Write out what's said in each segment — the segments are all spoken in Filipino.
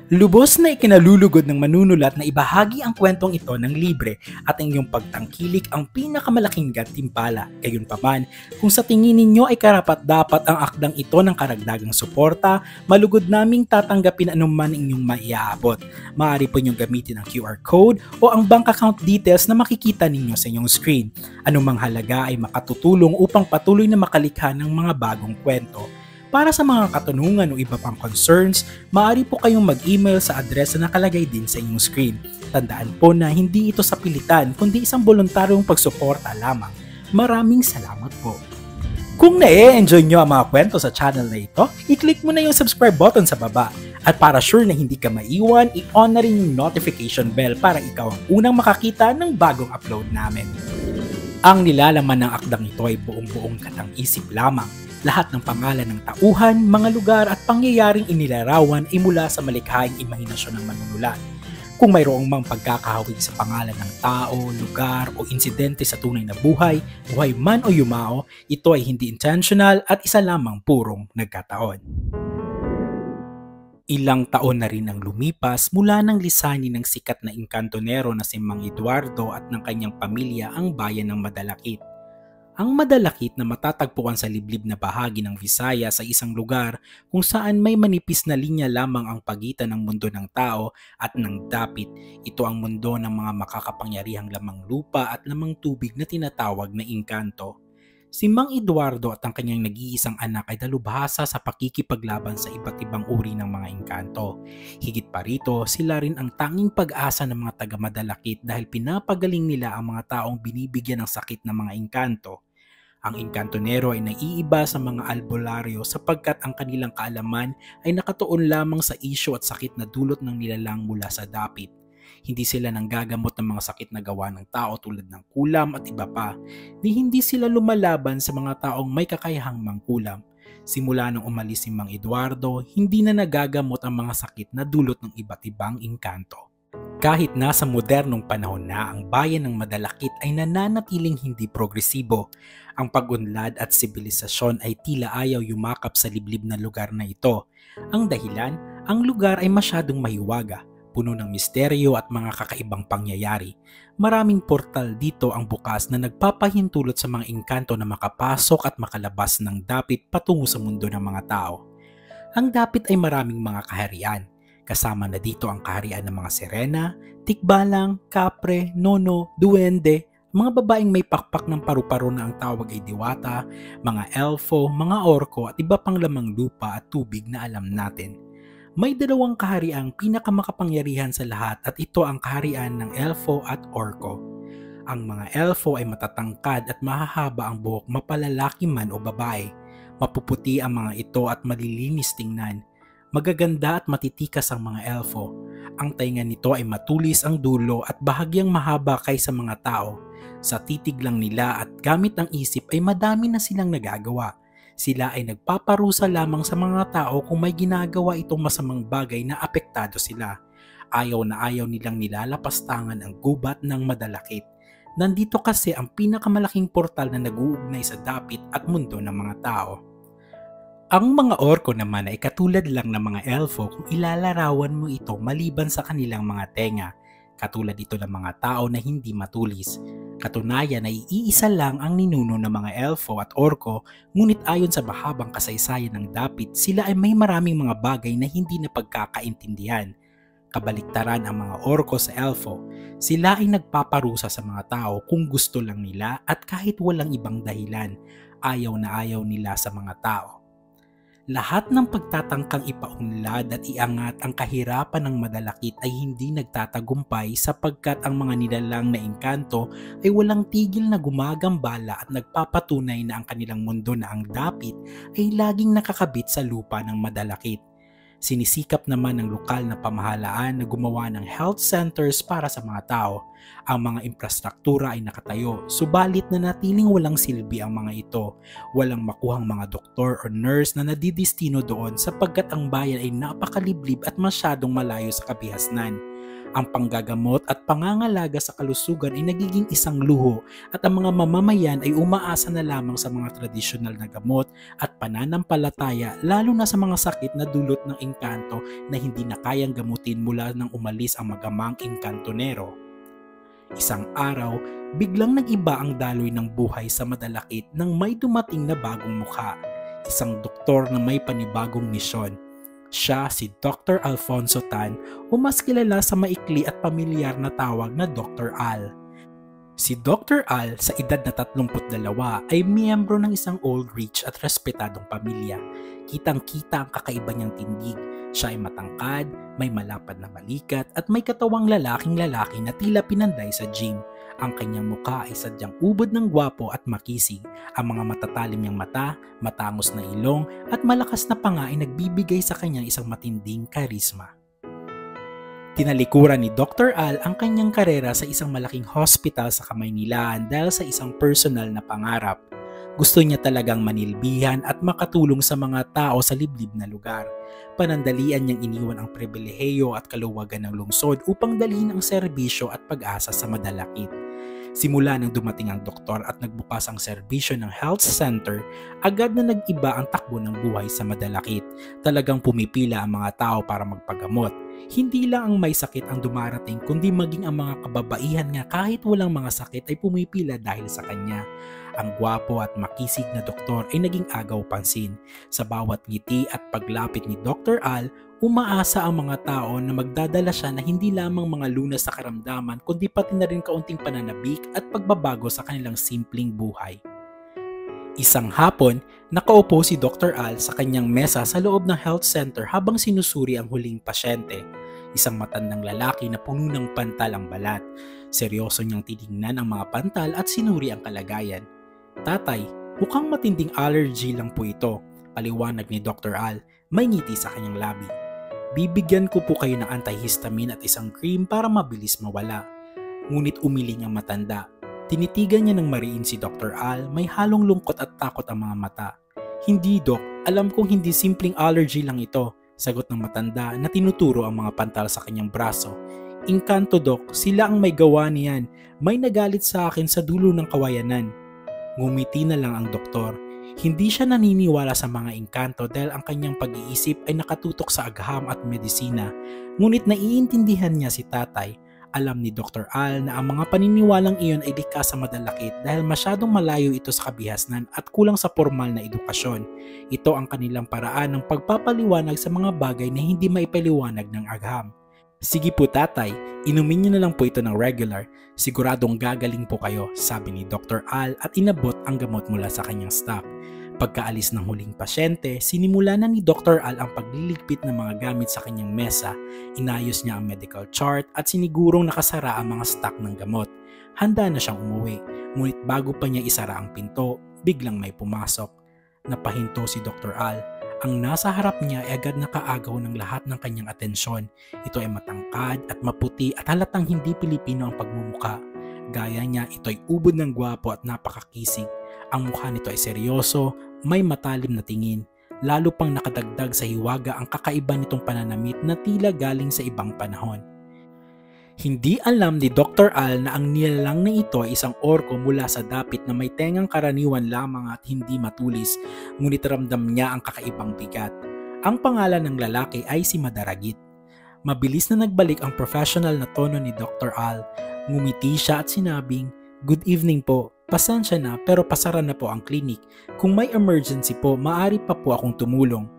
Lubos na ikinalulugod ng manunulat na ibahagi ang kwentong ito ng libre at ang iyong pagtangkilik ang pinakamalaking gantimpala. Gayunpaman, kung sa tingin ninyo ay karapat-dapat ang akdang ito ng karagdagang suporta, malugod naming tatanggapin anuman inyong maiaabot. Maaari po inyong gamitin ang QR code o ang bank account details na makikita ninyo sa inyong screen. Anumang halaga ay makatutulong upang patuloy na makalikha ng mga bagong kwento. Para sa mga katanungan o iba pang concerns, maaari po kayong mag-email sa address na nakalagay din sa inyong screen. Tandaan po na hindi ito sa pilitan kundi isang voluntaryong pagsuporta lamang. Maraming salamat po. Kung na-enjoy nyo ang mga kwento sa channel na ito, i-click mo na yung subscribe button sa baba. At para sure na hindi ka maiwan, i-on na rin yung notification bell para ikaw ang unang makakita ng bagong upload namin. Ang nilalaman ng akdang ito ay buong-buong katang-isip lamang. Lahat ng pangalan ng tauhan, mga lugar at pangyayaring inilarawan ay mula sa malikhaing imahinasyon ng manunulat. Kung mayroong mang pagkakahawig sa pangalan ng tao, lugar o insidente sa tunay na buhay, buhay man o yumao, ito ay hindi intentional at isa lamang purong nagkataon. Ilang taon na rin ang lumipas mula nang lisanin ng sikat na engkantonero na si Mang Eduardo at ng kanyang pamilya ang bayan ng Madalakit. Ang Madalakit na matatagpuan sa liblib na bahagi ng Visayas sa isang lugar kung saan may manipis na linya lamang ang pagitan ng mundo ng tao at ng dapit. Ito ang mundo ng mga makakapangyarihang lamang lupa at lamang tubig na tinatawag na engkanto. Si Mang Eduardo at ang kanyang nag-iisang anak ay dalubhasa sa pakikipaglaban sa iba't ibang uri ng mga engkanto. Higit pa rito, sila rin ang tanging pag-asa ng mga taga-Madalakit dahil pinapagaling nila ang mga taong binibigyan ng sakit ng mga engkanto. Ang engkantonero ay naiiba sa mga albularyo sapagkat ang kanilang kaalaman ay nakatuon lamang sa isyu at sakit na dulot ng nilalang mula sa dapit. Hindi sila nanggagamot ng mga sakit na gawa ng tao tulad ng kulam at iba pa. Hindi sila lumalaban sa mga taong may kakayahang mangkulam. Simula nang umalis si Mang Eduardo, hindi na nagagamot ang mga sakit na dulot ng iba't ibang engkanto. Kahit nasa modernong panahon na ang bayan ng Madalakit ay nananatiling hindi progresibo, ang pag-unlad at sibilisasyon ay tila ayaw yumakap sa liblib na lugar na ito. Ang dahilan, ang lugar ay masyadong mahiwaga, puno ng misteryo at mga kakaibang pangyayari. Maraming portal dito ang bukas na nagpapahintulot sa mga engkanto na makapasok at makalabas ng dapit patungo sa mundo ng mga tao. Ang dapit ay maraming mga kaharian. Kasama na dito ang kaharian ng mga sirena, tikbalang, kapre, nono, duwende, mga babaeng may pakpak ng paru-paro na ang tawag ay diwata, mga elfo, mga orko at iba pang lamang lupa at tubig na alam natin. May dalawang kahariang pinakamakapangyarihan sa lahat at ito ang kaharian ng elfo at orko. Ang mga elfo ay matatangkad at mahahaba ang buhok mapalalaki man o babae. Mapuputi ang mga ito at malilinis tingnan. Magaganda at matitikas ang mga elfo. Ang tainga nito ay matulis ang dulo at bahagyang mahaba kaysa mga tao. Sa titig lang nila at gamit ang isip ay madami na silang nagagawa. Sila ay nagpaparusa lamang sa mga tao kung may ginagawa itong masamang bagay na apektado sila. Ayaw na ayaw nilang nilalapastangan ang gubat ng Madalakit. Nandito kasi ang pinakamalaking portal na nag-uugnay sa dapit at mundo ng mga tao. Ang mga orko naman ay katulad lang ng mga elfo kung ilalarawan mo ito maliban sa kanilang mga tenga. Katulad ito ng mga tao na hindi matulis. Katunayan ay iisa lang ang ninuno ng mga elfo at orko, ngunit ayon sa mahabang kasaysayan ng dapit, sila ay may maraming mga bagay na hindi na pagkakaintindihan. Kabaliktaran ang mga orko sa elfo. Sila ay nagpaparusa sa mga tao kung gusto lang nila at kahit walang ibang dahilan. Ayaw na ayaw nila sa mga tao. Lahat ng pagtatangkang ipaunlad at iangat ang kahirapan ng Madalakit ay hindi nagtatagumpay sapagkat ang mga nilalang na engkanto ay walang tigil na gumagambala at nagpapatunay na ang kanilang mundo na ang dapit ay laging nakakabit sa lupa ng Madalakit. Sinisikap naman ng lokal na pamahalaan na gumawa ng health centers para sa mga tao. Ang mga infrastruktura ay nakatayo, subalit na natiling walang silbi ang mga ito. Walang makuhang mga doktor o nurse na nadidistino doon sapagkat ang bayan ay napakaliblib at masyadong malayo sa kabihasnan. Ang panggagamot at pangangalaga sa kalusugan ay nagiging isang luho at ang mga mamamayan ay umaasa na lamang sa mga tradisyonal na gamot at pananampalataya, lalo na sa mga sakit na dulot ng engkanto na hindi na kayang gamutin mula nang umalis ang magamang engkantonero. Isang araw, biglang nag-iba ang daloy ng buhay sa Madalakit nang may dumating na bagong mukha, isang doktor na may panibagong misyon. Siya si Dr. Alfonso Tan o mas kilala sa maikli at pamilyar na tawag na Dr. Al. Si Dr. Al sa edad na 32 ay miyembro ng isang old rich at respetadong pamilya. Kitang-kita ang kakaiba niyang tindig. Siya ay matangkad, may malapad na balikat at may katawang lalaking-lalaki na tila pinanday sa gym. Ang kanyang mukha ay sadyang ubod ng gwapo at makisig. Ang mga matatalim niyang mata, matangos na ilong at malakas na panga ay nagbibigay sa kanya isang matinding karisma. Tinalikuran ni Dr. Al ang kanyang karera sa isang malaking hospital sa Kamaynilaan dahil sa isang personal na pangarap. Gusto niya talagang manilbihan at makatulong sa mga tao sa liblib na lugar. Panandalian niyang iniwan ang pribilehiyo at kaluwagan ng lungsod upang dalhin ang serbisyo at pag-asa sa Madalakit. Simula nang dumating ang doktor at nagbukas ang serbisyo ng health center, agad na nag-iba ang takbo ng buhay sa Madalakit. Talagang pumipila ang mga tao para magpagamot. Hindi lang ang may sakit ang dumarating kundi maging ang mga kababaihan nga kahit walang mga sakit ay pumipila dahil sa kanya. Ang gwapo at makisig na doktor ay naging agaw pansin. Sa bawat ngiti at paglapit ni Dr. Al, umaasa ang mga tao na magdadala siya na hindi lamang mga lunas sa karamdaman kundi pati na rin kaunting pananabik at pagbabago sa kanilang simpleng buhay. Isang hapon, nakaupo si Dr. Al sa kanyang mesa sa loob ng health center habang sinusuri ang huling pasyente. Isang matandang lalaki na puno ng pantal ang balat. Seryoso niyang tinignan ang mga pantal at sinuri ang kalagayan. "Tatay, mukhang matinding allergy lang po ito," paliwanag ni Dr. Al, may ngiti sa kanyang labi. "Bibigyan ko po kayo ng antihistamine at isang cream para mabilis mawala." Ngunit umiling ang matanda. Tinitigan niya ng mariin si Dr. Al, may halong lungkot at takot ang mga mata. "Hindi, Dok. Alam kong hindi simpleng allergy lang ito," sagot ng matanda na tinuturo ang mga pantal sa kanyang braso. "Engkanto, Dok. Sila ang may gawa niyan. May nagalit sa akin sa dulo ng kawayanan." Ngumiti na lang ang doktor. Hindi siya naniniwala sa mga engkanto dahil ang kanyang pag-iisip ay nakatutok sa agham at medisina. Ngunit naiintindihan niya si tatay. Alam ni Dr. Al na ang mga paniniwalang iyon ay likas sa Madalakit dahil masyadong malayo ito sa kabihasnan at kulang sa formal na edukasyon. Ito ang kanilang paraan ng pagpapaliwanag sa mga bagay na hindi maipaliwanag ng agham. "Sige po tatay, inumin niyo na lang po ito ng regular. Siguradong gagaling po kayo," sabi ni Dr. Al at inabot ang gamot mula sa kanyang stock. Pagkaalis ng huling pasyente, sinimula na ni Dr. Al ang pagliligpit ng mga gamit sa kanyang mesa. Inayos niya ang medical chart at sinigurong nakasara ang mga stock ng gamot. Handa na siyang umuwi, ngunit bago pa niya isara ang pinto, biglang may pumasok. Napahinto si Dr. Al. Ang nasa harap niya ay agad nakaagaw ng lahat ng kanyang atensyon. Ito ay matangkad at maputi at halatang hindi Pilipino ang pagmumuka. Gaya niya, ito ay ubod ng gwapo at napakakisig. Ang mukha nito ay seryoso, may matalim na tingin. Lalo pang nakadagdag sa hiwaga ang kakaiba nitong pananamit na tila galing sa ibang panahon. Hindi alam ni Dr. Al na ang nilalang na ito ay isang orko mula sa dapit na may tengang karaniwan lamang at hindi matulis, ngunit ramdam niya ang kakaibang bigat. Ang pangalan ng lalaki ay si Madaragit. Mabilis na nagbalik ang professional na tono ni Dr. Al. Ngumiti siya at sinabing, "Good evening po. Pasensya na pero pasara na po ang klinik. Kung may emergency po, maaari pa po akong tumulong."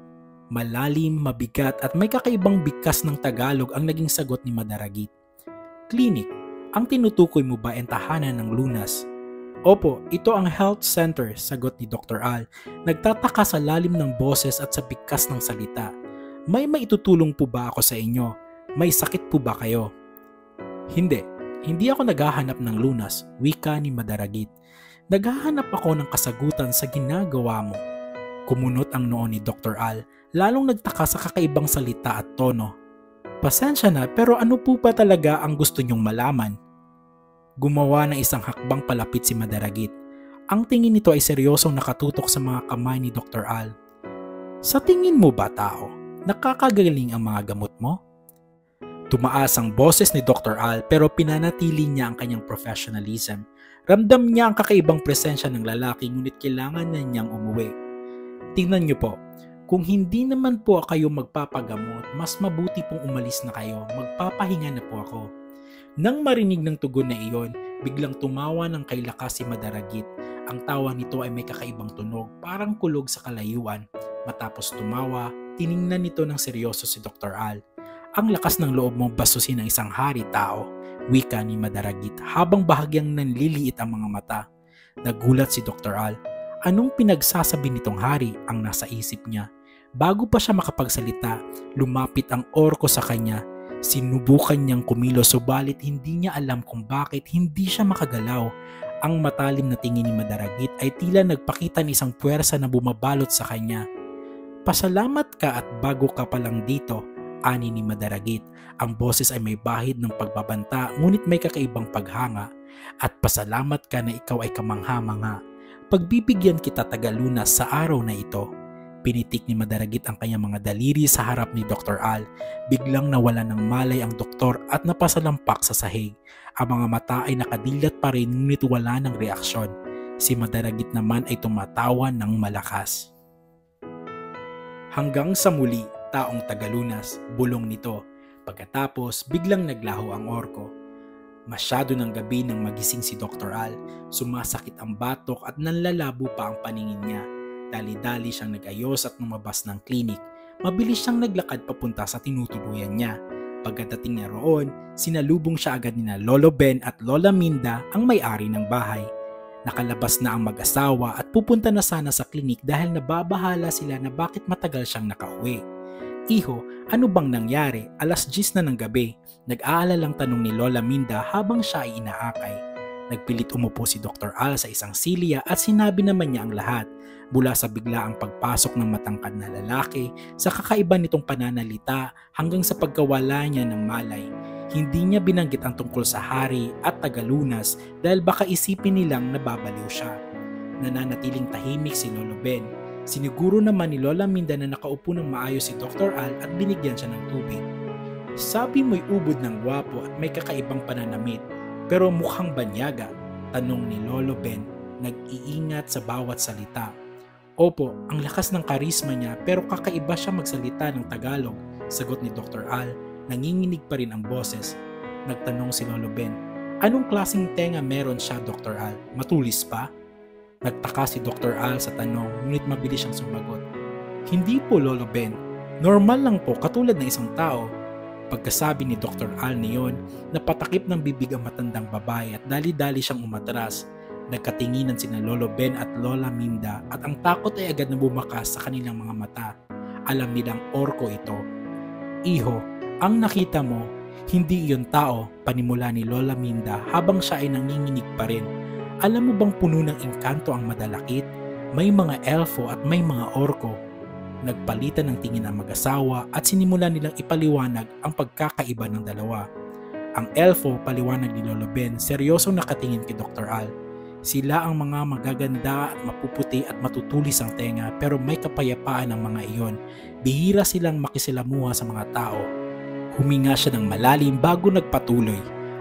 Malalim, mabigat at may kakaibang bigkas ng Tagalog ang naging sagot ni Madaragit. "Clinic, ang tinutukoy mo ba ang tahanan ng lunas?" "Opo, ito ang health center," sagot ni Dr. Al. Nagtataka sa lalim ng boses at sa bigkas ng salita. "May maitutulong po ba ako sa inyo? May sakit po ba kayo?" Hindi ako naghahanap ng lunas," wika ni Madaragit. "Naghahanap ako ng kasagutan sa ginagawa mo." Kumunot ang noo ni Dr. Al, lalong nagtaka sa kakaibang salita at tono. "Pasensya na pero ano po pa talaga ang gusto niyong malaman?" Gumawa ng isang hakbang palapit si Madaragit. Ang tingin nito ay seryosong nakatutok sa mga kamay ni Dr. Al. "Sa tingin mo ba tao, nakakagaling ang mga gamot mo?" Tumaas ang boses ni Dr. Al pero pinanatili niya ang kanyang professionalism. Ramdam niya ang kakaibang presensya ng lalaki ngunit kailangan na niyang umuwi. Tingnan niyo po, kung hindi naman po kayo magpapagamot, mas mabuti pong umalis na kayo, magpapahinga na po ako. Nang marinig ng tugon na iyon, biglang tumawa ng kay lakas si Madaragit. Ang tawa nito ay may kakaibang tunog, parang kulog sa kalayuan. Matapos tumawa, tiningnan nito ng seryoso si Dr. Al. Ang lakas ng loob mong basusin ng isang hari tao, wika ni Madaragit habang bahagyang nanliliit ang mga mata. Nagulat si Dr. Al. Anong pinagsasabi nitong hari ang nasa isip niya? Bago pa siya makapagsalita, lumapit ang orko sa kanya. Sinubukan niyang kumilos subalit hindi niya alam kung bakit hindi siya makagalaw. Ang matalim na tingin ni Madaragit ay tila nagpakita ng isang puwersa na bumabalot sa kanya. Pasalamat ka at bago ka pa lang dito, ani ni Madaragit. Ang boses ay may bahid ng pagbabanta ngunit may kakaibang paghanga. At pasalamat ka na ikaw ay kamangha-mangha. Pagbibigyan kita tagalunas sa araw na ito. Pinitik ni Madaragit ang kanyang mga daliri sa harap ni Dr. Al. Biglang nawala ng malay ang doktor at napasalampak sa sahig. Ang mga mata ay nakadilat pa rin ngunit wala ng reaksyon. Si Madaragit naman ay tumatawa ng malakas. Hanggang sa muli, taong tagalunas, bulong nito. Pagkatapos, biglang naglaho ang orko. Masyado ng gabi nang magising si Dr. Al. Sumasakit ang batok at nanlalabo pa ang paningin niya. Dali-dali siyang nag-ayos at lumabas ng klinik. Mabilis siyang naglakad papunta sa tinutuluyan niya. Pagkadating niya roon, sinalubong siya agad ni Lolo Ben at Lola Minda ang may-ari ng bahay. Nakalabas na ang mag-asawa at pupunta na sana sa klinik dahil nababahala sila na bakit matagal siyang nakauwi. Iho, ano bang nangyari? 10:00 na ng gabi. Nag-aalalang tanong ni Lola Minda habang siya ay inaakay. Nagpilit umupo si Dr. Al sa isang silya at sinabi naman niya ang lahat. Mula sa biglaang pagpasok ng matangkad na lalaki, sa kakaiba nitong pananalita hanggang sa pagkawala niya ng malay. Hindi niya binanggit ang tungkol sa hari at tagalunas dahil baka isipin nilang nababaliw siya. Nananatiling tahimik si Lolo Ben. Siniguro naman ni Lola Minda na nakaupo ng maayos si Dr. Al at binigyan siya ng tubig. Sabi mo'y ubod ng gwapo at may kakaibang pananamit, pero mukhang banyaga, tanong ni Lolo Ben, nag-iingat sa bawat salita. Opo, ang lakas ng karisma niya pero kakaiba siya magsalita ng Tagalog, sagot ni Dr. Al. Nanginginig pa rin ang boses. Nagtanong si Lolo Ben, anong klaseng tenga meron siya Dr. Al? Matulis pa? Nagtaka si Dr. Al sa tanong ngunit mabilis siyang sumagot. Hindi po Lolo Ben, normal lang po katulad ng isang tao. Pagkasabi ni Dr. Al niyon, napatakip ng bibig ang matandang babae at dali-dali siyang umatras. Nagkatinginan sina Lolo Ben at Lola Minda at ang takot ay agad na bumakas sa kanilang mga mata. Alam nilang orko ito. Iho, ang nakita mo, hindi iyon tao, panimula ni Lola Minda habang siya ay nanginginig pa rin. Alam mo bang puno ng engkanto ang Madalakit? May mga elfo at may mga orko. Nagpalitan ng tingin ang mag-asawa at sinimula nilang ipaliwanag ang pagkakaiba ng dalawa. Ang elfo, paliwanag ni Lolo Ben, seryosong nakatingin kay Dr. Al. Sila ang mga magaganda at mapuputi at matutulis ang tenga pero may kapayapaan ang mga iyon. Bihira silang makisilamuha sa mga tao. Huminga siya ng malalim bago nagpatuloy.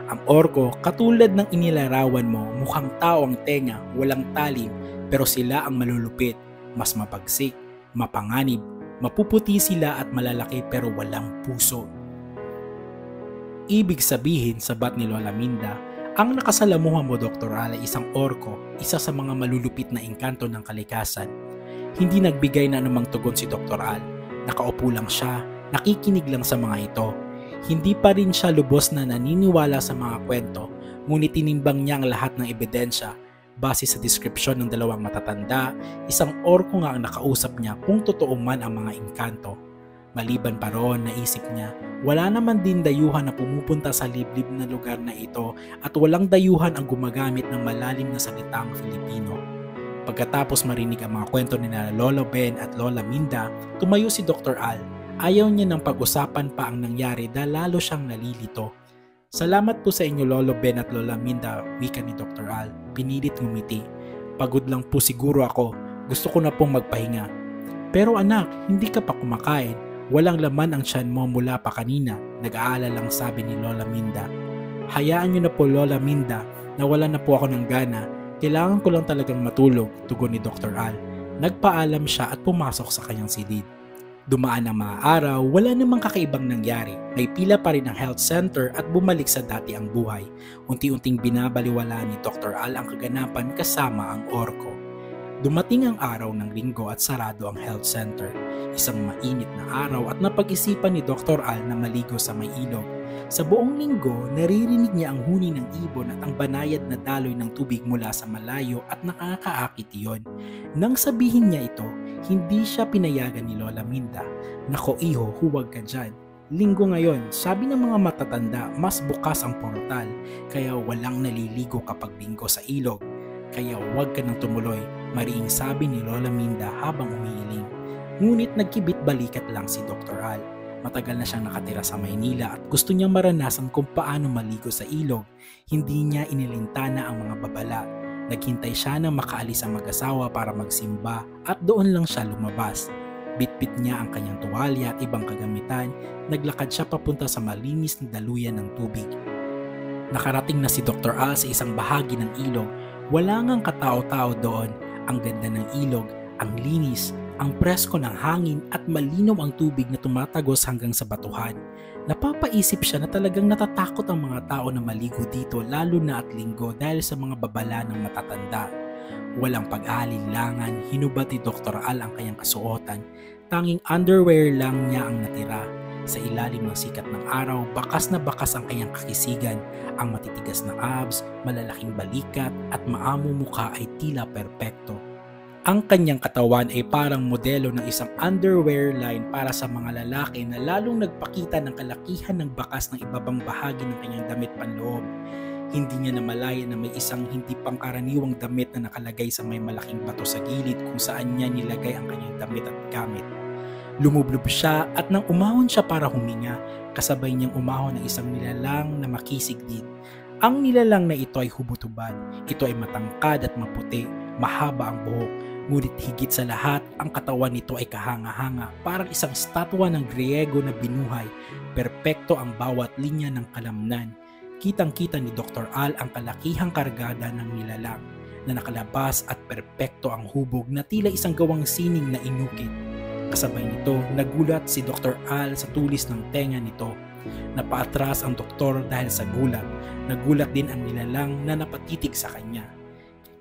Ang orko, katulad ng inilarawan mo, mukhang tao ang tenga, walang talim, pero sila ang malulupit, mas mapagsik, mapanganib, mapuputi sila at malalaki pero walang puso. Ibig sabihin, sabat ni Lola Minda, ang nakasalamuhan mo Dr. Al ay isang orko, isa sa mga malulupit na engkanto ng kalikasan. Hindi nagbigay na anumang tugon si Dr. Al. Nakaupo lang siya, nakikinig lang sa mga ito. Hindi pa rin siya lubos na naniniwala sa mga kwento, ngunit tinimbang niya ang lahat ng ebidensya. Base sa deskripsyon ng dalawang matatanda, isang orko nga ang nakausap niya kung totoo man ang mga engkanto. Maliban pa roon, naisip niya, wala naman din dayuhan na pumupunta sa liblib na lugar na ito at walang dayuhan ang gumagamit ng malalim na salitang Filipino. Pagkatapos marinig ang mga kwento ni Lolo Ben at Lola Minda, tumayo si Dr. Al. Ayaw niya ng pag-usapan pa ang nangyari dahil lalo siyang nalilito. Salamat po sa inyo Lolo Ben at Lola Minda, wika ni Dr. Al. Pinilit ngumiti. Pagod lang po siguro ako, gusto ko na pong magpahinga. Pero anak, hindi ka pa kumakain. Walang laman ang tiyan mo mula pa kanina, nag-aalalang sabi ni Lola Minda. Hayaan niyo na po Lola Minda, nawala na po ako ng gana, kailangan ko lang talagang matulog, tugon ni Dr. Al. Nagpaalam siya at pumasok sa kanyang silid. Dumaan ang mga araw, wala namang kakaibang nangyari. May pila pa rin ang health center at bumalik sa dati ang buhay. Unti-unting binabaliwala ni Dr. Al ang kaganapan kasama ang orko. Dumating ang araw ng linggo at sarado ang health center. Isang mainit na araw at napag-isipan ni Dr. Al na maligo sa may ilog. Sa buong linggo, naririnig niya ang huni ng ibon at ang banayad na daloy ng tubig mula sa malayo at nakakaakit iyon. Nang sabihin niya ito, hindi siya pinayagan ni Lola Minda. Nako iho, huwag ka dyan. Linggo ngayon, sabi ng mga matatanda, mas bukas ang portal, kaya walang naliligo kapag linggo sa ilog. Kaya huwag ka nang tumuloy, mariing sabi ni Lola Minda habang umiiling. Ngunit nagkibit balikat lang si Dr. Al. Matagal na siyang nakatira sa Maynila at gusto niyang maranasan kung paano maligo sa ilog. Hindi niya inilintana ang mga babala. Naghintay siya nang makaalis ang mag-asawa para magsimba at doon lang siya lumabas. Bitbit niya ang kanyang tuwalya at ibang kagamitan, naglakad siya papunta sa malinis na daluyan ng tubig. Nakarating na si Dr. Al sa isang bahagi ng ilog. Wala ngang katao-tao doon. Ang ganda ng ilog, ang linis, ang presko ng hangin at malinaw ang tubig na tumatagos hanggang sa batuhan. Napapaisip siya na talagang natatakot ang mga tao na maligo dito lalo na at linggo dahil sa mga babala ng matatanda. Walang pag-aalinlangan, hinubad ni Dr. Al ang kanyang kasuotan. Tanging underwear lang niya ang natira. Sa ilalim ng sikat ng araw, bakas na bakas ang kanyang kakisigan. Ang matitigas na abs, malalaking balikat at maamo mukha ay tila perpekto. Ang kanyang katawan ay parang modelo ng isang underwear line para sa mga lalaki na lalong nagpakita ng kalakihan ng bakas ng ibabang bahagi ng kanyang damit panloob. Hindi niya namalaya na may isang hindi pangkaraniwang damit na nakalagay sa may malaking bato sa gilid kung saan niya nilagay ang kanyang damit at gamit. Lumublob siya at nang umahon siya para huminga, kasabay niyang umahon ng isang nilalang na makisig din. Ang nilalang na ito ay hubotubad. Ito ay matangkad at maputi, mahaba ang buhok. Ngunit higit sa lahat, ang katawan nito ay kahanga-hanga, parang isang statwa ng Griego na binuhay. Perpekto ang bawat linya ng kalamnan. Kitang-kita ni Dr. Al ang kalakihang kargada ng nilalang na nakalabas at perpekto ang hubog na tila isang gawang sining na inukit. Kasabay nito, nagulat si Dr. Al sa tulis ng tenga nito. Napaatras ang doktor dahil sa gulat. Nagulat din ang nilalang na napatitig sa kanya.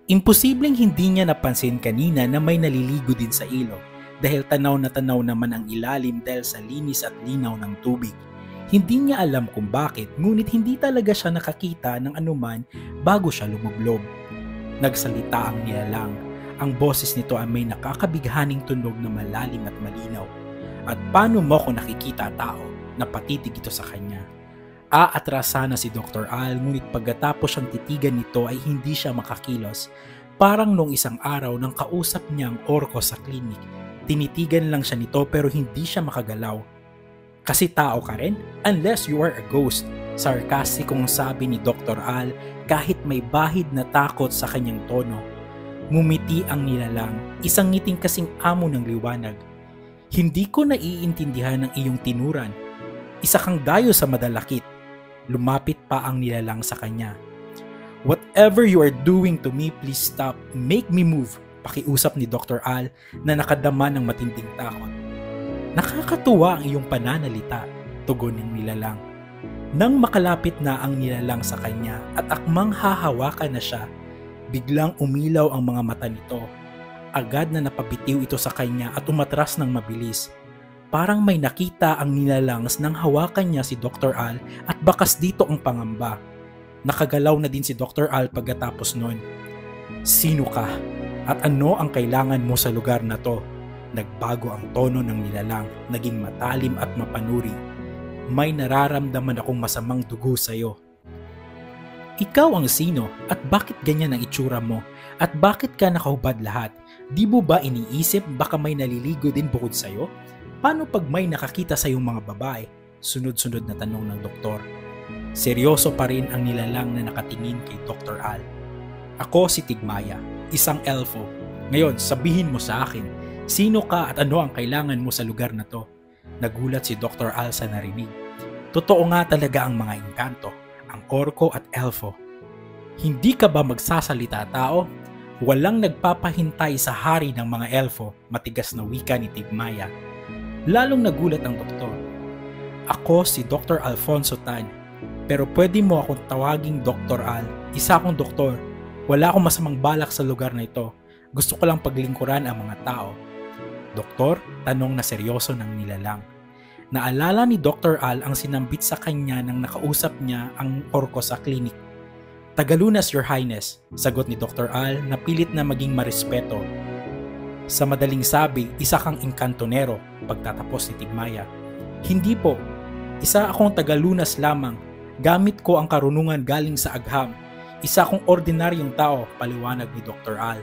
Imposibleng hindi niya napansin kanina na may naliligo din sa ilog dahil tanaw na tanaw naman ang ilalim dahil sa linis at linaw ng tubig. Hindi niya alam kung bakit, ngunit hindi talaga siya nakakita ng anuman bago siya lumublob. Nagsalita ang nilalang. Ang boses nito ay may nakakabighaning tunog na malalim at malinaw. At paano mo ko nakikita tao? Napatitig ito sa kanya. Aatrasa na si Dr. Al, ngunit pagkatapos siyang titigan nito ay hindi siya makakilos. Parang nung isang araw nang kausap niyang orko sa klinik. Tinitigan lang siya nito pero hindi siya makagalaw. Kasi tao ka rin? Unless you are a ghost. Sarkastikong sabi ni Dr. Al kahit may bahid na takot sa kanyang tono. Ngumiti ang nilalang, isang ngiting kasing amo ng liwanag. Hindi ko naiintindihan ang iyong tinuran. Isa kang dayo sa madalakit. Lumapit pa ang nilalang sa kanya. Whatever you are doing to me, please stop. Make me move. Pakiusap ni Dr. Al na nakadama ng matinding takot. Nakakatuwa ang iyong pananalita, tugon ng nilalang. Nang makalapit na ang nilalang sa kanya at akmang hahawakan na siya, biglang umilaw ang mga mata nito. Agad na napabitiw ito sa kanya at umatras ng mabilis. Parang may nakita ang nilalang nang hawakan niya si Dr. Al at bakas dito ang pangamba. Nakagalaw na din si Dr. Al pagkatapos nun. Sino ka? At ano ang kailangan mo sa lugar na to? Nagbago ang tono ng nilalang, naging matalim at mapanuri. May nararamdaman akong masamang dugo sa'yo. Ikaw ang sino at bakit ganyan ang itsura mo? At bakit ka nakahubad lahat? Di mo ba iniisip baka may naliligo din bukod sa'yo? Paano pag may nakakita sa'yong mga babae? Sunod-sunod na tanong ng doktor. Seryoso pa rin ang nilalang na nakatingin kay Dr. Al. Ako si Tigmaya, isang elfo. Ngayon sabihin mo sa akin, sino ka at ano ang kailangan mo sa lugar na to? Nagulat si Dr. Al sa narinig. Totoo nga talaga ang mga engkanto, ang orko at elfo. Hindi ka ba magsasalita, tao? Walang nagpapahintay sa hari ng mga elfo, matigas na wika ni Tigmaya. Lalong nagulat ang doktor. Ako si Dr. Alfonso Tan, pero pwede mo akong tawaging Dr. Al. Isa akong doktor. Wala akong masamang balak sa lugar na ito. Gusto ko lang paglingkuran ang mga tao. Doktor, tanong na seryoso ng nilalang. Naalala ni Dr. Al ang sinambit sa kanya nang nakausap niya ang orko sa klinik. Tagalunas, Your Highness, sagot ni Dr. Al na pilit na maging marespeto. Sa madaling sabi, isa kang engkantonero, pagtatapos ni Tigmaya. Hindi po, isa akong tagalunas lamang. Gamit ko ang karunungan galing sa agham. Isa akong ordinaryong tao, paliwanag ni Dr. Al.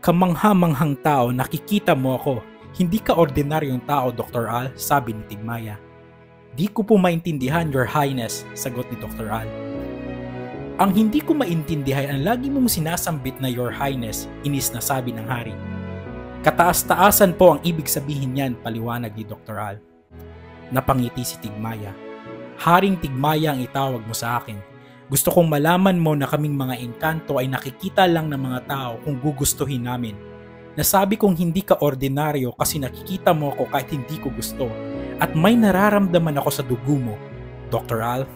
Kamangha-manghang tao, nakikita mo ako. Hindi ka ordinaryong tao, Dr. Al, sabi ni Tigmaya. Di ko po maintindihan, Your Highness, sagot ni Dr. Al. Ang hindi ko maintindihan ang lagi mong sinasambit na Your Highness, inis na sabi ng hari. Kataas-taasan po ang ibig sabihin niyan, paliwanag ni Dr. Al. Napangiti si Tigmaya. Haring Tigmaya ang itawag mo sa akin. Gusto kong malaman mo na kaming mga engkanto ay nakikita lang ng mga tao kung gugustuhin namin. Nasabi kong hindi ka ordinaryo kasi nakikita mo ako kahit hindi ko gusto at may nararamdaman ako sa dugo mo. Dr. Al,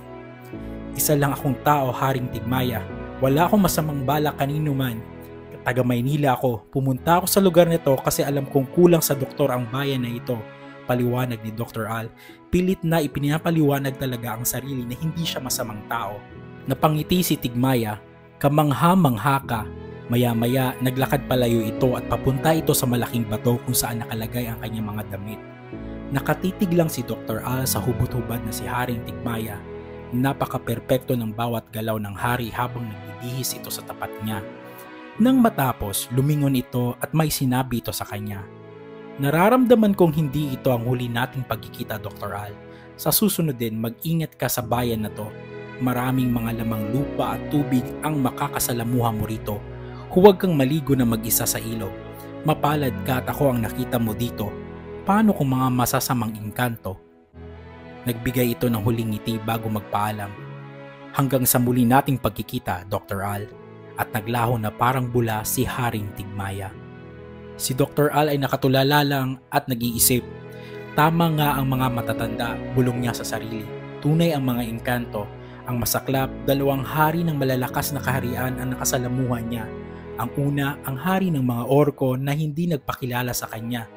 isa lang akong tao, Haring Tigmaya. Wala akong masamang balak kanino man. Taga Maynila ako. Pumunta ako sa lugar nito kasi alam kong kulang sa doktor ang bayan na ito. Paliwanag ni Dr. Al. Pilit na ipinapaliwanag talaga ang sarili na hindi siya masamang tao. Napangiti si Tigmaya. Kamangha-mangha ka. Maya-maya, naglakad palayo ito at papunta ito sa malaking bato kung saan nakalagay ang kanyang mga damit. Nakatitig lang si Dr. Al sa hubot-hubad na si Haring Tigmaya. Napaka-perpekto ng bawat galaw ng hari habang nagbibihis ito sa tapat niya. Nang matapos, lumingon ito at may sinabi ito sa kanya. Nararamdaman kong hindi ito ang huli nating pagkikita, Dr. Al. Sa susunod din, mag-ingat ka sa bayan na to. Maraming mga lamang lupa at tubig ang makakasalamuha mo rito. Huwag kang maligo na mag-isa sa ilog. Mapalad ka at ako ang nakita mo dito. Paano kung mga masasamang engkanto? Nagbigay ito ng huling ngiti bago magpaalam. Hanggang sa muli nating pagkikita, Dr. Al. At naglaho na parang bula si Haring Tigmaya. Si Dr. Al ay nakatulala lang at nag-iisip. Tama nga ang mga matatanda, bulong niya sa sarili. Tunay ang mga engkanto. Ang masaklap, dalawang hari ng malalakas na kaharian ang nakasalamuhan niya. Ang una, ang hari ng mga orko na hindi nagpakilala sa kanya.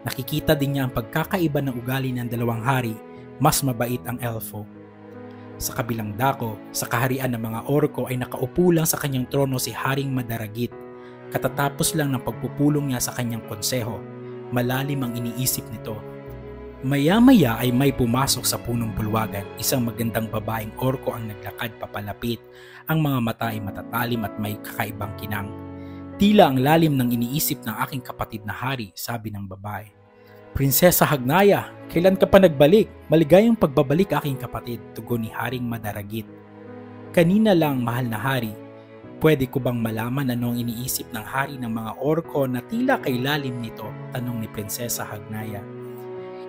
Nakikita din niya ang pagkakaiba ng ugali ng dalawang hari. Mas mabait ang elfo. Sa kabilang dako, sa kaharian ng mga orko ay nakaupo lang sa kanyang trono si Haring Madaragit. Katatapos lang ng pagpupulong niya sa kanyang konseho. Malalim ang iniisip nito. Maya-maya ay may pumasok sa punong bulwagan. Isang magandang babaeng orko ang naglakad papalapit. Ang mga mata ay matatalim at may kakaibang kinang. Tila ang lalim ng iniisip ng aking kapatid na hari, sabi ng babae. Prinsesa Hagnaya, kailan ka pa nagbalik? Maligayang pagbabalik aking kapatid, tugon ni Haring Madaragit. Kanina lang, mahal na hari. Pwede ko bang malaman ano ang iniisip ng hari ng mga orko na tila kay lalim nito? Tanong ni Prinsesa Hagnaya.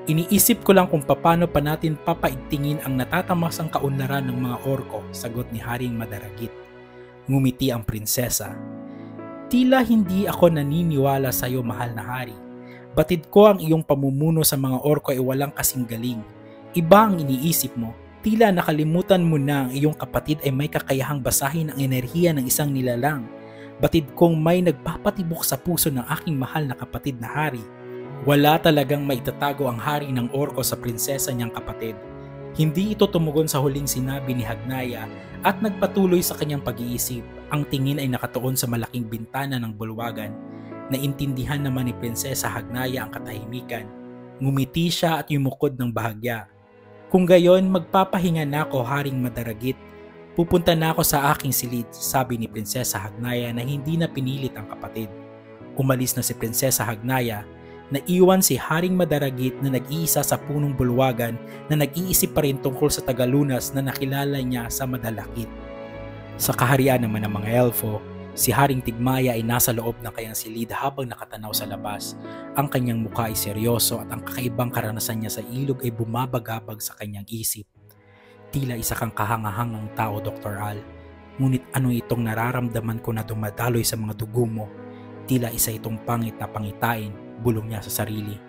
Iniisip ko lang kung paano pa natin papaigtingin ang natatamasang kaunlaran ng mga orko, sagot ni Haring Madaragit. Ngumiti ang prinsesa. Tila hindi ako naniniwala sa iyo, mahal na hari. Batid ko ang iyong pamumuno sa mga orko ay walang kasing galing. Iba ang iniisip mo. Tila nakalimutan mo na ang iyong kapatid ay may kakayahang basahin ang enerhiya ng isang nilalang. Batid kong may nagpapatibok sa puso ng aking mahal na kapatid na hari. Wala talagang maitatago ang hari ng orko sa prinsesa niyang kapatid. Hindi ito tumugon sa huling sinabi ni Hagnaya at nagpatuloy sa kanyang pag-iisip. Ang tingin ay nakatuon sa malaking bintana ng bulwagan. Naintindihan naman ni Prinsesa Hagnaya ang katahimikan. Ngumiti siya at yumukod ng bahagya. Kung gayon, magpapahinga na ako, Haring Madaragit. Pupunta na ako sa aking silid, sabi ni Prinsesa Hagnaya na hindi na pinilit ang kapatid. Umalis na si Prinsesa Hagnaya. Naiwan si Haring Madaragit na nag-iisa sa punong bulwagan na nag-iisip pa rin tungkol sa tagalunas na nakilala niya sa madalakit. Sa kaharian naman ng mga elfo, Si Haring Tigmaya ay nasa loob ng kanyang silid habang nakatanaw sa labas. Ang kanyang mukha ay seryoso at ang kakaibang karanasan niya sa ilog ay bumabagabag sa kanyang isip. Tila isa kang kahangahangang tao, Dr. Al. Ngunit ano itong nararamdaman ko na dumadaloy sa mga dugo mo? Tila isa itong pangit na pangitain, bulong niya sa sarili.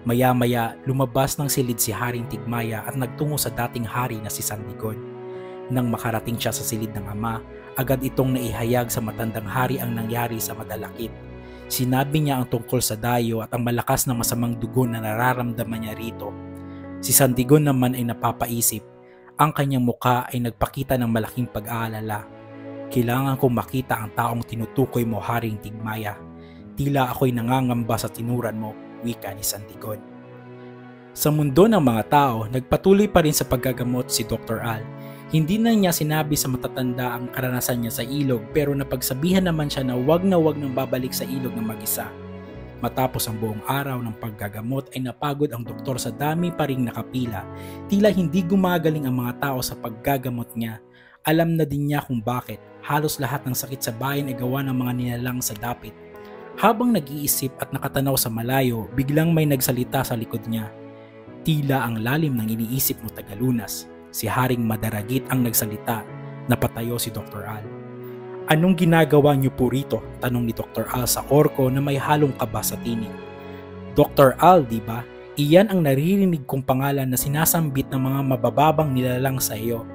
Maya-maya, lumabas ng silid si Haring Tigmaya at nagtungo sa dating hari na si Sandigon. Nang makarating siya sa silid ng ama, agad itong naihayag sa matandang hari ang nangyari sa Madalakit. Sinabi niya ang tungkol sa dayo at ang malakas na masamang dugo na nararamdaman niya rito. Si Sandigon naman ay napapaisip. Ang kanyang muka ay nagpakita ng malaking pag-aalala. Kailangan kong makita ang taong tinutukoy mo, Haring Tigmaya. Tila ako'y nangangamba sa tinuran mo, wika ni Sandigon. Sa mundo ng mga tao, nagpatuloy pa rin sa paggagamot si Dr. Al. Hindi na niya sinabi sa matatanda ang karanasan niya sa ilog pero napagsabihan naman siya na wag nang babalik sa ilog ng mag-isa. Matapos ang buong araw ng paggagamot ay napagod ang doktor sa dami pa ring nakapila. Tila hindi gumagaling ang mga tao sa paggagamot niya. Alam na din niya kung bakit. Halos lahat ng sakit sa bayan ay gawa ng mga nilalang sa dapit. Habang nag-iisip at nakatanaw sa malayo, biglang may nagsalita sa likod niya. Tila ang lalim ng iniisip mo, Tagalunas. Si Haring Madaragit ang nagsalita. Napatayo si Dr. Al. Anong ginagawa niyo po rito? Tanong ni Dr. Al sa orko na may halong kaba sa tinig. Dr. Al, di ba? Iyan ang naririnig kong pangalan na sinasambit ng mga mabababang nilalang sa iyo.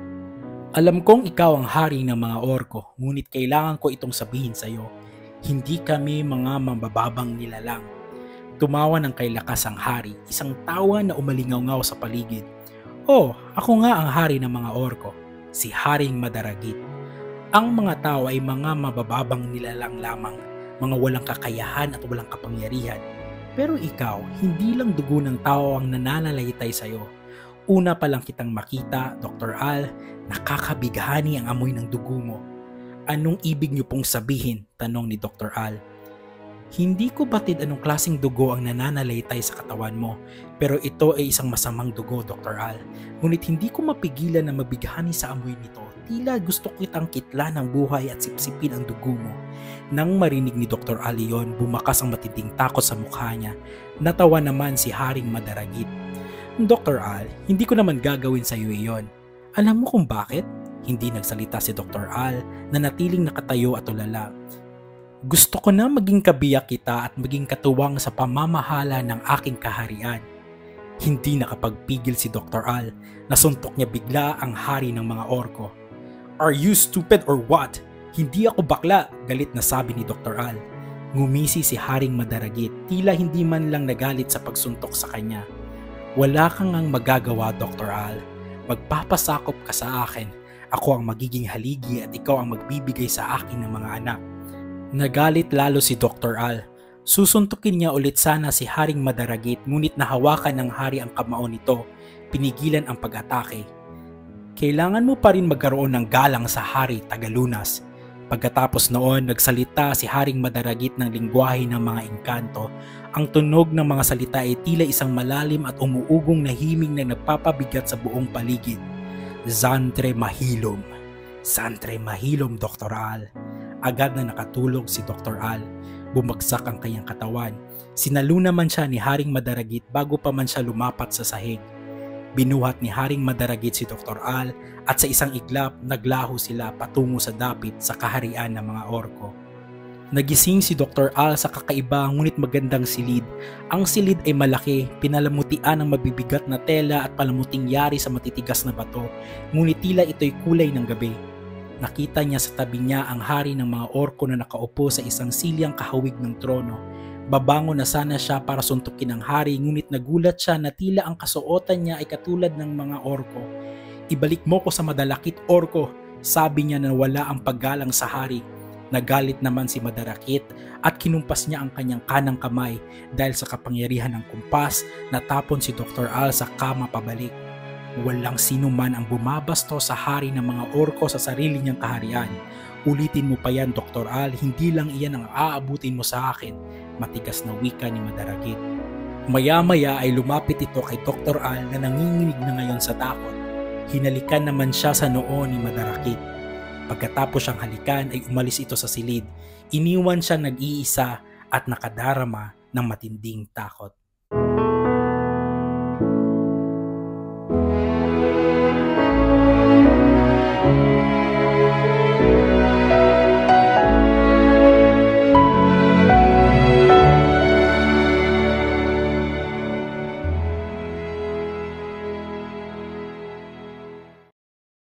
Alam kong ikaw ang hari ng mga orko, ngunit kailangan ko itong sabihin sa iyo. Hindi kami mga mabababang nilalang. Tumawa ng kay lakas ang hari, isang tawa na umalingaw-ngaw sa paligid. Oh, ako nga ang hari ng mga orko, si Haring Madaragit. Ang mga tao ay mga mabababang nilalang lamang, mga walang kakayahan at walang kapangyarihan. Pero ikaw, hindi lang dugo ng tao ang nananalaytay sa iyo. Una pa lang kitang makita, Dr. Al, nakakabighani ang amoy ng dugo mo. Anong ibig niyo pong sabihin? Tanong ni Dr. Al. Hindi ko batid anong klaseng dugo ang nananalaytay sa katawan mo, pero ito ay isang masamang dugo, Dr. Al. Ngunit hindi ko mapigilan na mabighani sa amoy nito. Tila gusto kitang kitla ng buhay at sipsipin ang dugo mo. Nang marinig ni Dr. Al iyon, bumakas ang matinding takot sa mukha niya. Natawa naman si Haring Madaragit. Dr. Al, hindi ko naman gagawin sa iyo iyon. Alam mo kung bakit? Hindi nagsalita si Dr. Al na natiling nakatayo at tulala. Gusto ko na maging kabiyak kita at maging katuwang sa pamamahala ng aking kaharian. Hindi nakapagpigil si Dr. Al. Nasuntok niya bigla ang hari ng mga orko. Are you stupid or what? Hindi ako bakla, galit na sabi ni Dr. Al. Ngumisi si Haring Madaragit, tila hindi man lang nagalit sa pagsuntok sa kanya. Wala kang ang magagawa, Dr. Al. Magpapasakop ka sa akin. Ako ang magiging haligi at ikaw ang magbibigay sa akin ng mga anak. Nagalit lalo si Dr. Al. Susuntukin niya ulit sana si Haring Madaragit ngunit nahawakan ng hari ang kamao nito. Pinigilan ang pag-atake. Kailangan mo pa rin magkaroon ng galang sa hari, Tagalunas. Pagkatapos noon, nagsalita si Haring Madaragit ng lingwahe ng mga engkanto. Ang tunog ng mga salita ay tila isang malalim at umuugong na himig na nagpapabigat sa buong paligid. Santre Mahilom. Santre Mahilom, Dr. Al. Agad na nakatulog si Dr. Al. Bumagsak ang kanyang katawan. Sinalo naman siya ni Haring Madaragit bago pa man siya lumapat sa sahig. Binuhat ni Haring Madaragit si Dr. Al at sa isang iglap naglaho sila patungo sa dapit sa kaharian ng mga orko. Nagising si Dr. Al sa kakaiba ngunit magandang silid. Ang silid ay malaki, pinalamutian ng mabibigat na tela at palamuting yari sa matitigas na bato, ngunit tila ito'y kulay ng gabi. Nakita niya sa tabi niya ang hari ng mga orko na nakaupo sa isang silyang kahawig ng trono. Babango na sana siya para suntukin ang hari ngunit nagulat siya na tila ang kasuotan niya ay katulad ng mga orko. Ibalik mo ko sa Madalakit, orko, sabi niya na wala ang paggalang sa hari. Nagalit naman si Madarakit at kinumpas niya ang kanyang kanang kamay dahil sa kapangyarihan ng kumpas natapon si Dr. Al sa kama pabalik. Walang sino man ang bumabasto sa hari ng mga orko sa sarili niyang kaharian. Ulitin mo pa yan, Dr. Al, hindi lang iyan ang aabutin mo sa akin, matigas na wika ni Madaragit. Maya-maya ay lumapit ito kay Dr. Al na nanginginig na ngayon sa takot. Hinalikan naman siya sa noo ni Madaragit. Pagkatapos siyang halikan ay umalis ito sa silid. Iniwan siya nag-iisa at nakadarama ng matinding takot.